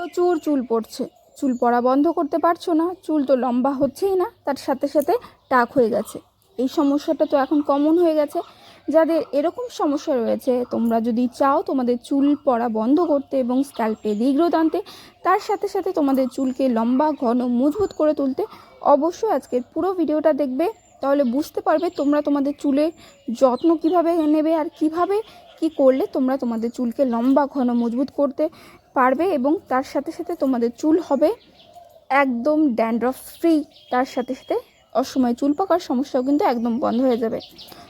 প্রচুর চুল পড়ছে, চুল পড়া বন্ধ করতে পারছো না, চুল তো লম্বা হচ্ছেই না, তার সাথে সাথে টাক হয়ে গেছে। এই সমস্যাটা তো এখন কমন হয়ে গেছে। যাদের এরকম সমস্যা রয়েছে, তোমরা যদি চাও তোমাদের চুল পড়া বন্ধ করতে এবং স্ক্যাল্পে রিগ্রোথ আনতে, তার সাথে সাথে তোমাদের চুলকে লম্বা ঘন মজবুত করে তুলতে, অবশ্যই আজকের পুরো ভিডিওটা দেখবে। তাহলে বুঝতে পারবে তোমরা তোমাদের চুলের যত্ন কিভাবে নেবে আর কিভাবে কি করলে তোমরা তোমাদের চুলকে লম্বা ঘন মজবুত করতে পারবে এবং তার সাথে সাথে তোমাদের চুল হবে একদম ড্যান্ড্রফ ফ্রি। তার সাথে সাথে অসময়ে চুল পাকার সমস্যাও কিন্তু একদম বন্ধ হয়ে যাবে।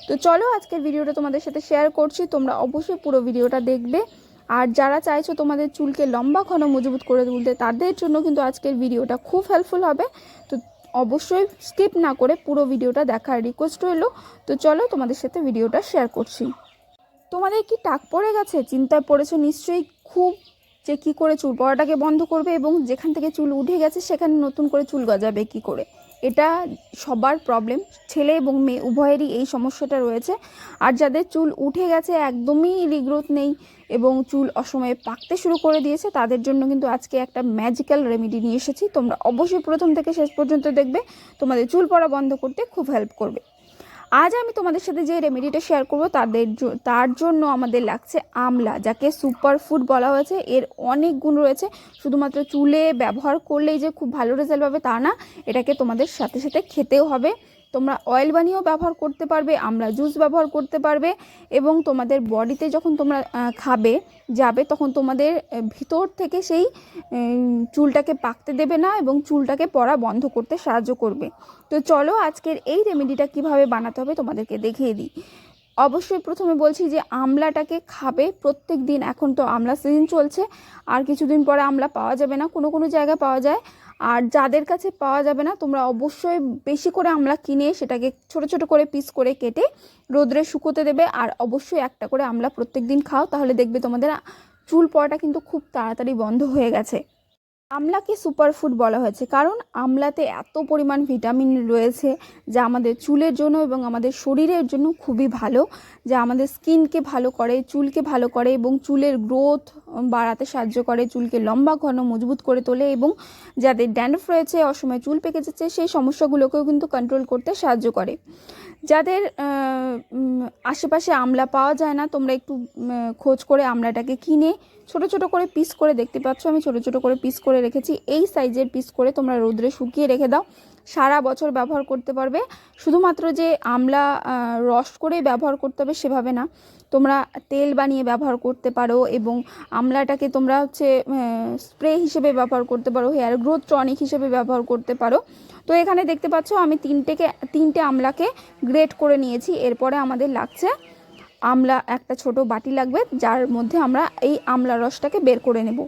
তো চলো আজকের ভিডিওটা তোমাদের সাথে শেয়ার করছি, তোমরা অবশ্যই পুরো ভিডিওটা দেখবে। আর যারা চাইছো তোমাদের চুলকে লম্বা ঘন মজবুত করে তুলতে, তাদের জন্য কিন্তু আজকের ভিডিওটা খুব হেল্পফুল হবে। তো অবশ্যই স্কিপ না করে পুরো ভিডিওটা দেখার রিকোয়েস্ট রইল। তো চলো তোমাদের সাথে ভিডিওটা শেয়ার করছি। তোমাদের কি টাক পড়ে গেছে? চিন্তায় পড়েছো নিশ্চয়ই খুব, যে কী করে চুল পড়াটাকে বন্ধ করবে এবং যেখান থেকে চুল উঠে গেছে সেখানে নতুন করে চুল গজাবে কি করে। এটা সবার প্রবলেম, ছেলে এবং মেয়ে উভয়েরই এই সমস্যাটা রয়েছে। আর যাদের চুল উঠে গেছে, একদমই রিগ্রোথ নেই এবং চুল অসময়ে পাকতে শুরু করে দিয়েছে, তাদের জন্য কিন্তু আজকে একটা ম্যাজিক্যাল রেমেডি নিয়ে এসেছি। তোমরা অবশ্যই প্রথম থেকে শেষ পর্যন্ত দেখবে, তোমাদের চুল পড়া বন্ধ করতে খুব হেল্প করবে। আজ আমি তোমাদের সাথে যে রেমেডিটা শেয়ার করবো তার জন্য আমাদের লাগছে আমলা, যাকে সুপার ফুড বলা হয়েছে। এর অনেক গুণ রয়েছে, শুধুমাত্র চুলে ব্যবহার করলেই যে খুব ভালো রেজাল্ট পাবে তা না, এটাকে তোমাদের সাথে সাথে খেতেও হবে। তোমরা অয়েল বানিয়েও ব্যবহার করতে পারবে, আমলা জুস ব্যবহার করতে পারবে এবং তোমাদের বডিতে যখন তোমরা খাবে যাবে, তখন তোমাদের ভিতর থেকে সেই চুলটাকে পাকতে দেবে না এবং চুলটাকে পড়া বন্ধ করতে সাহায্য করবে। তো চলো আজকের এই রেমেডিটা কিভাবে বানাতে হবে তোমাদেরকে দেখিয়ে দিই। অবশ্যই প্রথমে বলছি যে আমলাটাকে খাবে প্রত্যেক দিন। এখন তো আমলা সিজন চলছে, আর কিছুদিন পরে আমলা পাওয়া যাবে না, কোনো কোনো জায়গায় পাওয়া যায়। আর যাদের কাছে পাওয়া যাবে না, তোমরা অবশ্যই বেশি করে আমলা কিনে সেটাকে ছোট ছোট করে পিস করে কেটে রোদ্রে শুকোতে দেবে। আর অবশ্যই একটা করে আমলা প্রত্যেক দিন খাও, তাহলে দেখবে তোমাদের চুল পড়াটা কিন্তু খুব তাড়াতাড়ি বন্ধ হয়ে গেছে। আমলাকে সুপারফুড বলা হয়েছে কারণ আমলাতে এত পরিমাণ ভিটামিন রয়েছে, যা আমাদের চুলের জন্য এবং আমাদের শরীরের জন্য খুবই ভালো, যা আমাদের স্কিনকে ভালো করে, চুলকে ভালো করে এবং চুলের গ্রোথ বাড়াতে সাহায্য করে, চুলকে লম্বা ঘন মজবুত করে তোলে এবং যাদের ড্যান্ড্রফ রয়েছে, অসময়ে চুল পেকে যাচ্ছে, সেই সমস্যাগুলোকেও কিন্তু কন্ট্রোল করতে সাহায্য করে। যাদের আশেপাশে আমলা পাওয়া যায় না, তোমরা একটু খোঁজ করে আমলাটাকে কিনে ছোট ছোট করে পিস করে, দেখতে পাচ্ছ আমি ছোট ছোট করে পিস করে রেখেছি, এই সাইজের পিস করে তোমরা রোদ্রে শুকিয়ে রেখে দাও, সারা বছর ব্যবহার করতে পারবে। শুধুমাত্র যে আমলা রস করে ব্যবহার করতে হবে সেভাবে না, তোমরা তেল বানিয়ে ব্যবহার করতে পারো এবং আমলাটাকে তোমরা স্প্রে হিসেবে ব্যবহার করতে পারো, হেয়ার গ্রোথ টনিক হিসেবে ব্যবহার করতে পারো। তো এখানে দেখতে পাচ্ছ আমি তিনটে আমলাকে গ্রেট করে নিয়েছি। এরপরে আমাদের লাগছে আমলা, একটা ছোট বাটি লাগবে, যার মধ্যে আমরা এই আমলা রসটাকে বের করে নেব।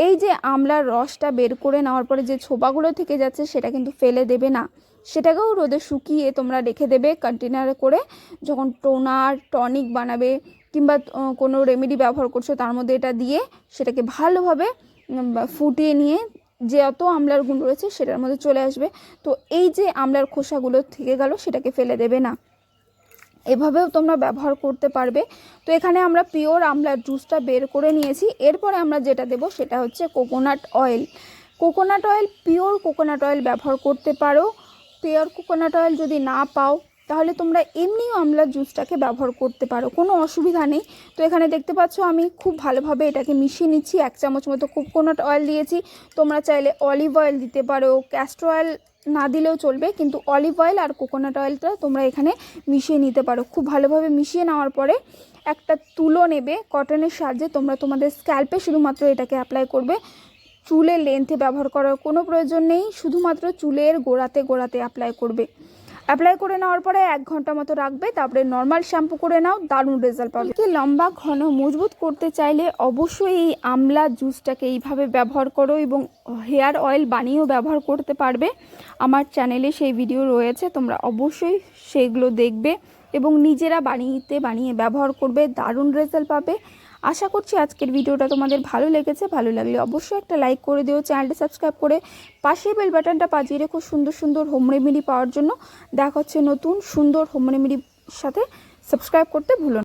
এই যে আমলার রসটা বের করে নেওয়ার পরে যে ছোপাগুলো থেকে যাচ্ছে সেটা কিন্তু ফেলে দেবে না, সেটাকেও রোদে শুকিয়ে তোমরা রেখে দেবে কন্টেনারে করে। যখন টোনার টনিক বানাবে কিংবা কোনো রেমেডি ব্যবহার করছো, তার মধ্যে এটা দিয়ে সেটাকে ভালোভাবে ফুটিয়ে নিয়ে যে অত আমলার গুণ রয়েছে সেটার মধ্যে চলে আসবে। তো এই যে আমলার খোসাগুলো থেকে গেল সেটাকে ফেলে দেবে না, এভাবেও তোমরা ব্যবহার করতে পারবে। তো এখানে আমরা পিওর আমলার জুসটা বের করে নিয়েছি। এরপরে আমরা যেটা দেব সেটা হচ্ছে coconut oil. Coconut oil, pure coconut oil ব্যবহার করতে পারো। পিওর কোকোনাট অয়েল যদি না পাও, তাহলে তোমরা এমনিও আমলার জুসটাকে ব্যবহার করতে পারো, কোনো অসুবিধা নেই। তো এখানে দেখতে পাচ্ছ আমি খুব ভালোভাবে এটাকে মিশিয়ে নিচ্ছি। 1 চামচ মতো কোকোনাট অয়েল দিয়েছি, তোমরা চাইলে অলিভ অয়েল দিতে পারো, ক্যাস্টর অয়েল না দিলেও চলবে, কিন্তু অলিভ অয়েল আর কোকোনাট অয়েলটা তোমরা এখানে মিশিয়ে নিতে পারো। খুব ভালোভাবে মিশিয়ে নেওয়ার পরে একটা তুলো নেবে, কটনের সাহায্যে তোমরা তোমাদের স্ক্যাল্পে শুধুমাত্র এটাকে অ্যাপ্লাই করবে। চুলের লেন্থে ব্যবহার করার কোনো প্রয়োজন নেই, শুধুমাত্র চুলের গোড়াতে গোড়াতে অ্যাপ্লাই করবে। অ্যাপ্লাই করে নেওয়ার পরে 1 ঘন্টা মতো রাখবে, তারপরে নর্মাল শ্যাম্পু করে নাও, দারুণ রেজাল্ট পাবে। লম্বা ঘন মজবুত করতে চাইলে অবশ্যই এই আমলা জুসটাকে এইভাবে ব্যবহার করো এবং হেয়ার অয়েল বানিয়েও ব্যবহার করতে পারবে। আমার চ্যানেলে সেই ভিডিও রয়েছে, তোমরা অবশ্যই সেগুলো দেখবে এবং নিজেরা বানিয়ে ব্যবহার করবে, দারুণ রেজাল্ট পাবে। আশা করছি আজকের ভিডিওটা তোমাদের ভালো লেগেছে। ভালো লাগলে অবশ্যই একটা লাইক করে দিও, চ্যানেলটা সাবস্ক্রাইব করে পাশে বেল বাটনটা বাজিয়ে রেখো সুন্দর সুন্দর হোম রেমেডি পাওয়ার জন্য। দেখা হচ্ছে নতুন সুন্দর হোম রেমেডির সাথে, সাবস্ক্রাইব করতে ভুলো না।